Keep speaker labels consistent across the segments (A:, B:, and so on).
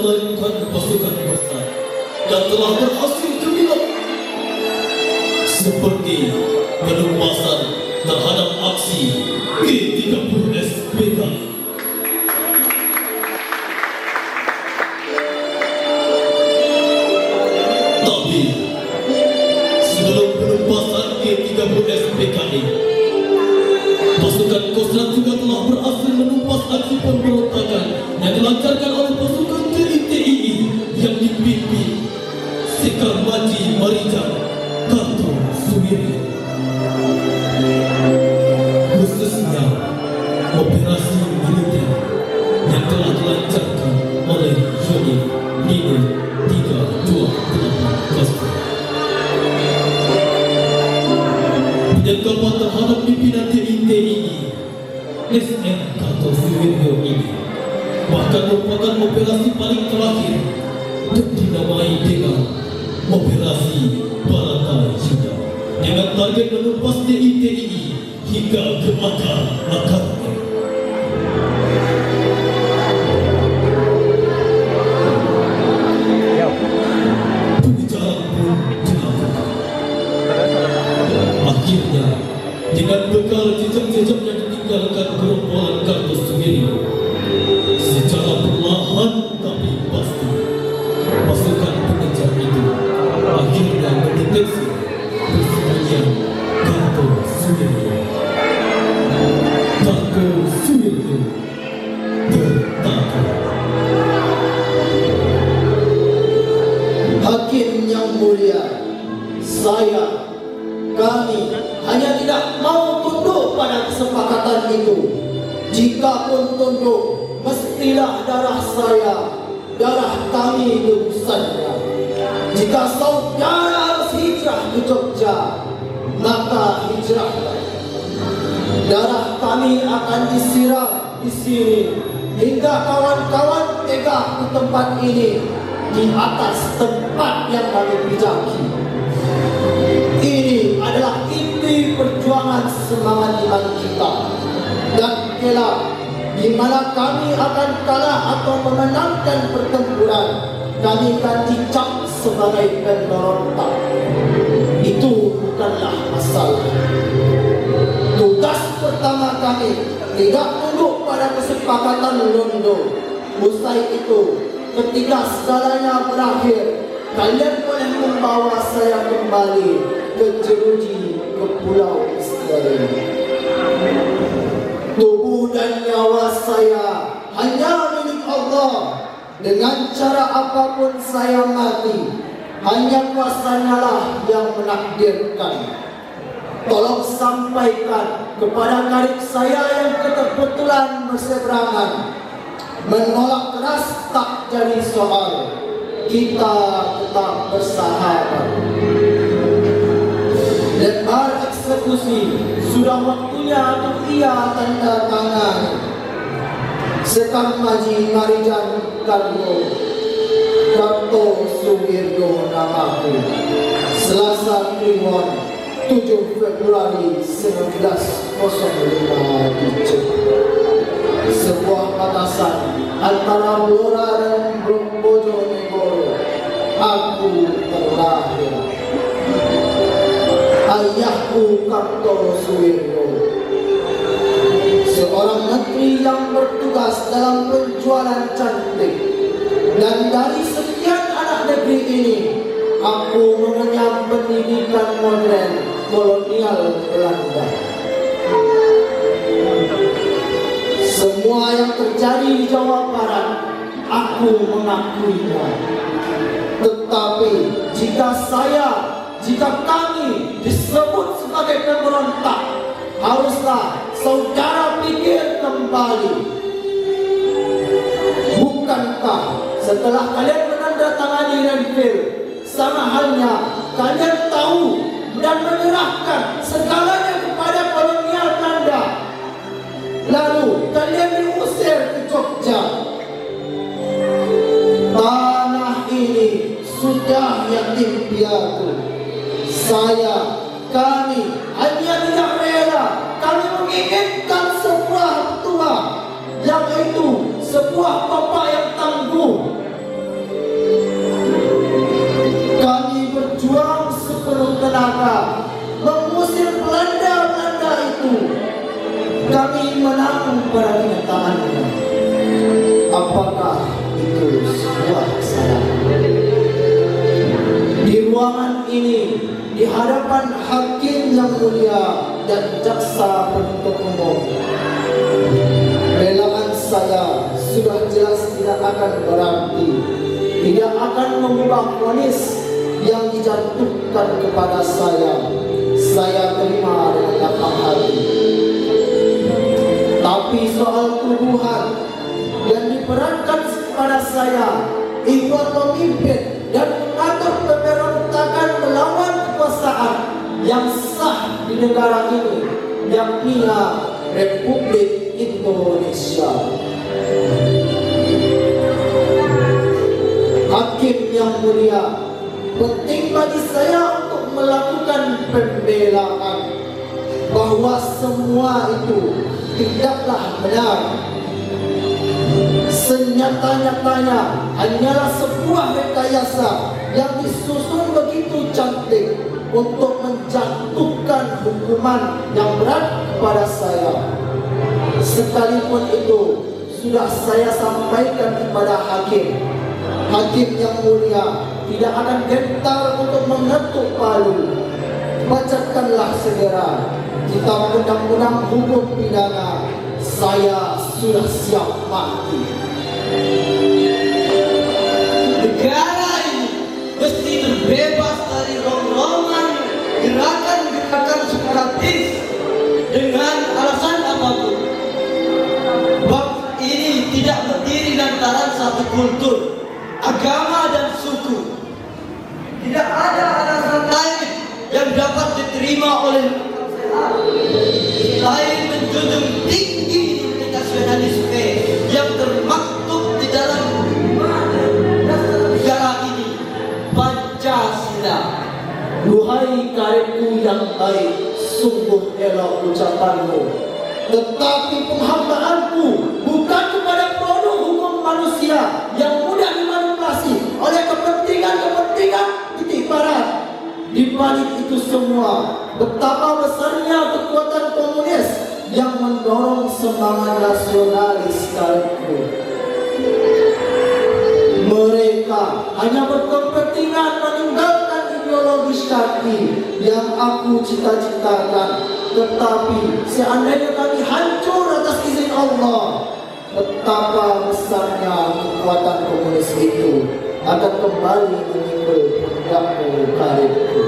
A: melainkan pasukan besar yang telah berhasil gemilang seperti penumpasan terhadap aksi G30SPK. Tapi sebelum penumpasan G30SPK ini, pasukan Kostrad juga telah berhasil menumpas aksi pemberontakan yang dilancarkan oleh pasukan TNI yang dipimpin Sekar Maji Marijan Kartosuwiryo. Khususnya operasi militer yang telah dilancarkan oleh unit Nino 328 Kostrad. Penyergapan terhadap pimpinan TNI SM Kartosuwiryo ini bahkan merupakan operasi paling terakhir dan dinamai dengan Operasi Balatai Yuda dengan target menumpas TNI hingga ke akar-akarnya. Pembicaraan pun dilakukan. Akhirnya, dengan bekal jejak-jejak yang ditinggalkan gerombolan Kartosuwiryo, secara perlahan tapi pasti, pasukan pengejar itu akhirnya mendeteksi persembunyian Kartosuwiryo. Kartosuwiryo tertangkap.
B: Hakim yang mulia, kami hanya tidak mau tunduk pada kesepakatan itu. Jika pun tunduk, mestilah darah saya, darah kami tebusannya. Jika saudara harus hijrah ke Jogja, maka hijrahlah. Darah kami akan disiram di sini hingga kawan-kawan tegak di tempat ini, di atas tempat yang kami pijaki. Ini adalah inti perjuangan semangat iman kita. Dan kelak, di mana kami akan kalah atau memenangkan pertempuran, kami akan dicap sebagai pemberontak. Itu bukanlah masalah. Tugas pertama kami tidak tunduk pada kesepakatan Londo. Usai itu, ketika segalanya berakhir, kalian boleh membawa saya kembali ke Jeruji, ke Pulau Israel. Tubuh dan nyawa saya hanya milik Allah. Dengan cara apapun saya mati, hanya kuasanya lah yang menakdirkan. Tolong sampaikan kepada karib saya yang kebetulan berseberangan, menolak keras tak jadi soal. Kita tetap bersahabat. Lembar eksekusi sudah waktunya untuk ia tanda tangan. Sekar Maji Marijan Kartosuwiryo namaku. Selasa Kliwon 7 Februari 1905 di Jepang. Sebuah batasan antara Blora dan Bojonegoro. Aku terlahir. Ayahku Kartosuwiryo, seorang menteri yang bertugas dalam penjualan cantik. Dan dari sekian anak negeri ini, aku mengenyam pendidikan modern kolonial Belanda. Semua yang terjadi di Jawa Barat, aku mengakuinya. Tetapi jika kami disebut sebagai pemberontak, haruslah saudara pikir kembali. Bukankah setelah kalian menandatangani Renville, sama halnya kalian tahu dan menyerahkan segalanya kepada kolonial Belanda? Lalu kalian diusir ke Jogja. Tanah ini sudah yatim piatu. Kami hanya tidak rela. Kami menginginkan sebuah tua, yang itu sebuah bapak yang tangguh. hadapan hakim yang mulia dan jaksa penuntut umum, belaan saya sudah jelas tidak akan berarti, tidak akan mengubah vonis yang dijatuhkan kepada saya. Saya terima dengan lapang hati. Tapi soal tuduhan yang diperankan kepada saya, ikut memimpin dan mengatur pemberontakan melawan kekuasaan yang sah di negara ini, yakni Republik Indonesia. Hakim yang mulia, penting bagi saya untuk melakukan pembelaan bahwa semua itu tidaklah benar. Senyata-nyatanya hanyalah sebuah rekayasa yang disusun begitu cantik untuk menjatuhkan hukuman yang berat kepada saya. Sekalipun itu sudah saya sampaikan kepada hakim, hakim yang mulia tidak akan gentar untuk mengetuk palu. Bacakanlah segera kitab undang-undang hukum pidana. Saya sudah siap mati.
A: Negara ini mesti terbebas dari rongrongan gerakan-gerakan separatis dengan alasan apapun. Bangsa ini tidak berdiri lantaran satu kultur, agama dan suku. Tidak ada alasan lain yang dapat diterima oleh selain menjunjung tinggi nasionalisme yang termaktub di dalam negara ini, Pancasila.
B: Duhai karibku yang baik, sungguh elok ucapanmu, tetapi penghambaanku bukan kepada produk hukum manusia yang mudah dimanipulasi oleh kepentingan titik barat. Di balik itu semua, betapa besarnya kekuatan komunis yang mendorong semangat nasionalis karibku. Mereka hanya berkepentingan meninggalkan ideologi syar'i yang aku cita-citakan. Tetapi seandainya kami hancur atas izin Allah, betapa besarnya kekuatan komunis itu akan kembali menyusul pundakmu karibku.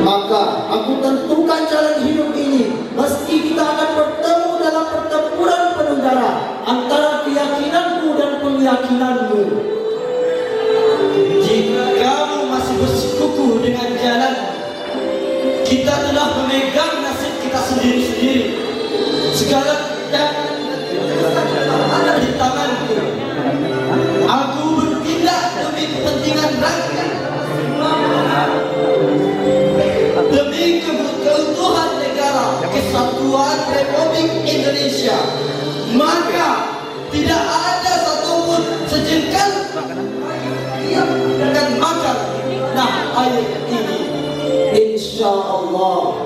B: Maka aku tentukan jalan hidup ini, meski kita akan bertemu dalam pertempuran penuh darah antara keyakinanku dan keyakinanmu.
A: Jika kamu masih bersikukuh dengan jalan, kita telah memegang nasib kita sendiri-sendiri. Segala yang ada di tanganku. Aku bertindak demi kepentingan rakyat, demi keutuhan negara kesatuan Republik Indonesia. Maka tidak ada satupun sejengkal yang akan makan air ini.
B: Insya Allah,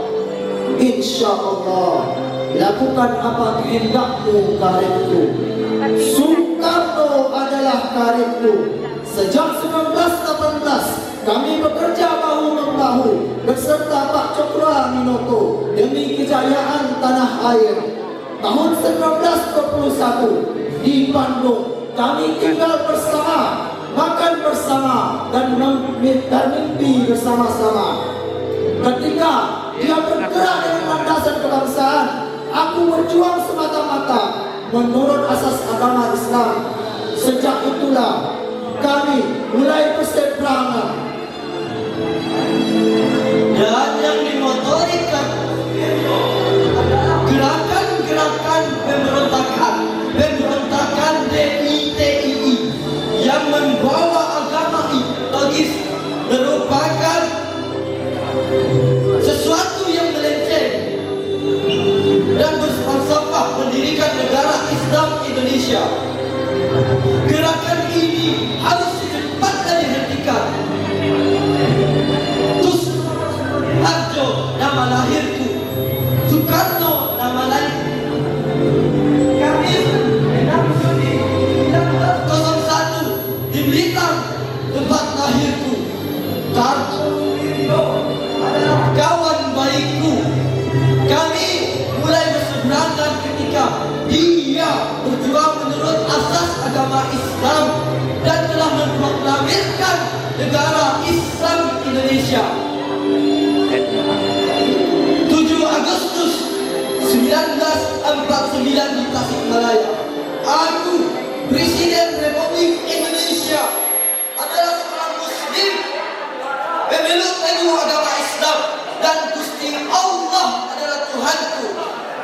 B: lakukan apa kehendakmu karibku. Soekarno adalah karibku. Sejak 1918 kami bekerja bahu-membahu beserta Pak Cokro Aminoto demi kejayaan tanah air. Tahun 1921 di Bandung kami tinggal bersama, makan bersama dan mimpi bersama-sama. Ketika dia bergerak dengan landasan kebangsaan, aku berjuang semata-mata menurut asas agama Islam. Sejak itulah kami mulai berseberangan.
A: Dan yang dimotorikan gerakan-gerakan pemberontakan DITII yang membawa agama ideologis merupakan sesuatu yang melenceng dan berfalsafah mendirikan negara Islam Indonesia. Gerakan ini harus secepatnya dihentikan. Harjo nama lahirku, Soekarno nama lahir. Kami
B: agama Islam dan telah memproklamirkan negara Islam Indonesia. 7 Agustus 1949 di Tasikmalaya, aku, Presiden Republik Indonesia, adalah seorang Muslim, memeluk teguh agama Islam, dan Gusti Allah adalah Tuhanku,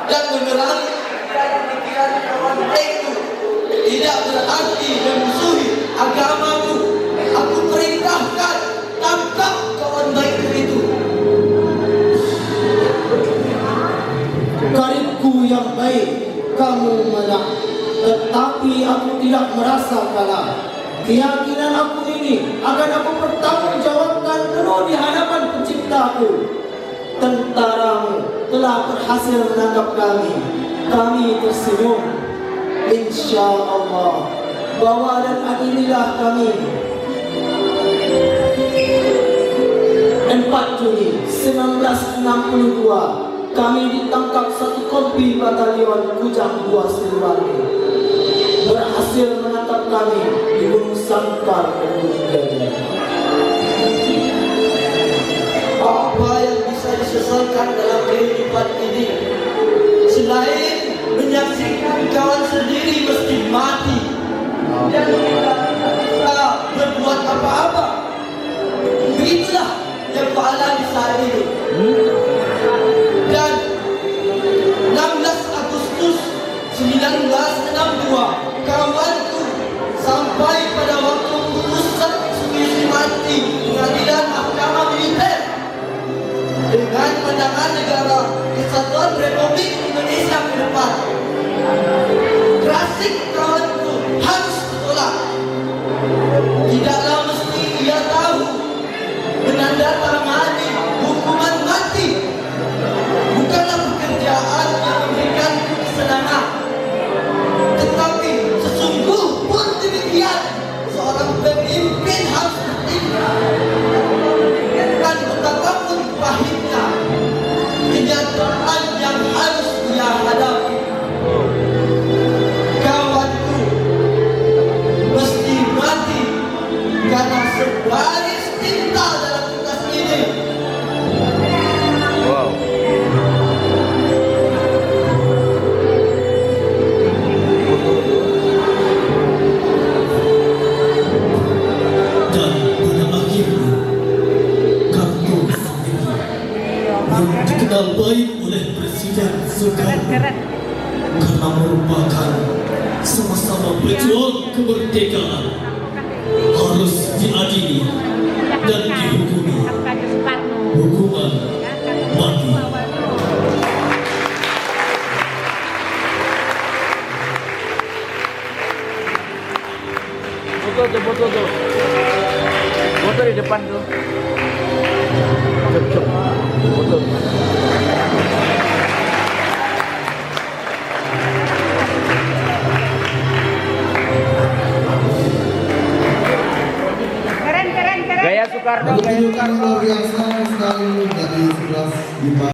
B: dan memerangi pikiran kawan baikku tidak berarti memusuhi agamaku. Aku perintahkan, tangkap kawan baikku itu. Karibku yang baik, kamu menang, tetapi aku tidak merasa kalah. Keyakinan aku ini akan aku pertanggungjawabkan penuh di hadapan penciptaku. Tentaramu telah berhasil menangkap kami. Kami tersenyum. Insya Allah, bawa dan adililah kami. 4 Juni 1962, kami ditangkap satu kompi batalion Kujang 2 Siliwangi. Berhasil menangkap kami di Gunung Sangkar, Kebumen. Apa yang bisa disesalkan dalam kehidupan ini selain menyaksikan kawan sendiri mesti mati dan tidak bisa berbuat apa-apa? Begitulah yang kualami saat ini. Dan 16 Agustus 1962, kawanku sampai pada waktu putusan eksekusi mati pengadilan mahkamah militer dengan pandangan negara Kesatuan Republik Indonesia ke depan. Klasik kawanku harus ditolak. Tidaklah mesti ia tahu menandatangani hukuman mati bukanlah pekerjaan yang memberikan kesenangan, tetapi sesungguh pun demikian seorang pemimpin harus bertindak dan betapapun pahitnya kenyataan yang harus dia hadapi. Kawanku mesti mati karena sebaris tinta dalam tugas ini.
C: Wow.
A: Dan pada akhirnya kartu sendiri yang dikenal baik oleh Presiden Soekarno karena merupakan sama-sama pejuang kemerdekaan harus diadili dan dihukumi hukuman mati.
C: Foto tuh. Foto di depan tuh. Cep. Foto.
D: Keren.
C: Gaya Soekarno.
E: Luar biasa sekali dari 11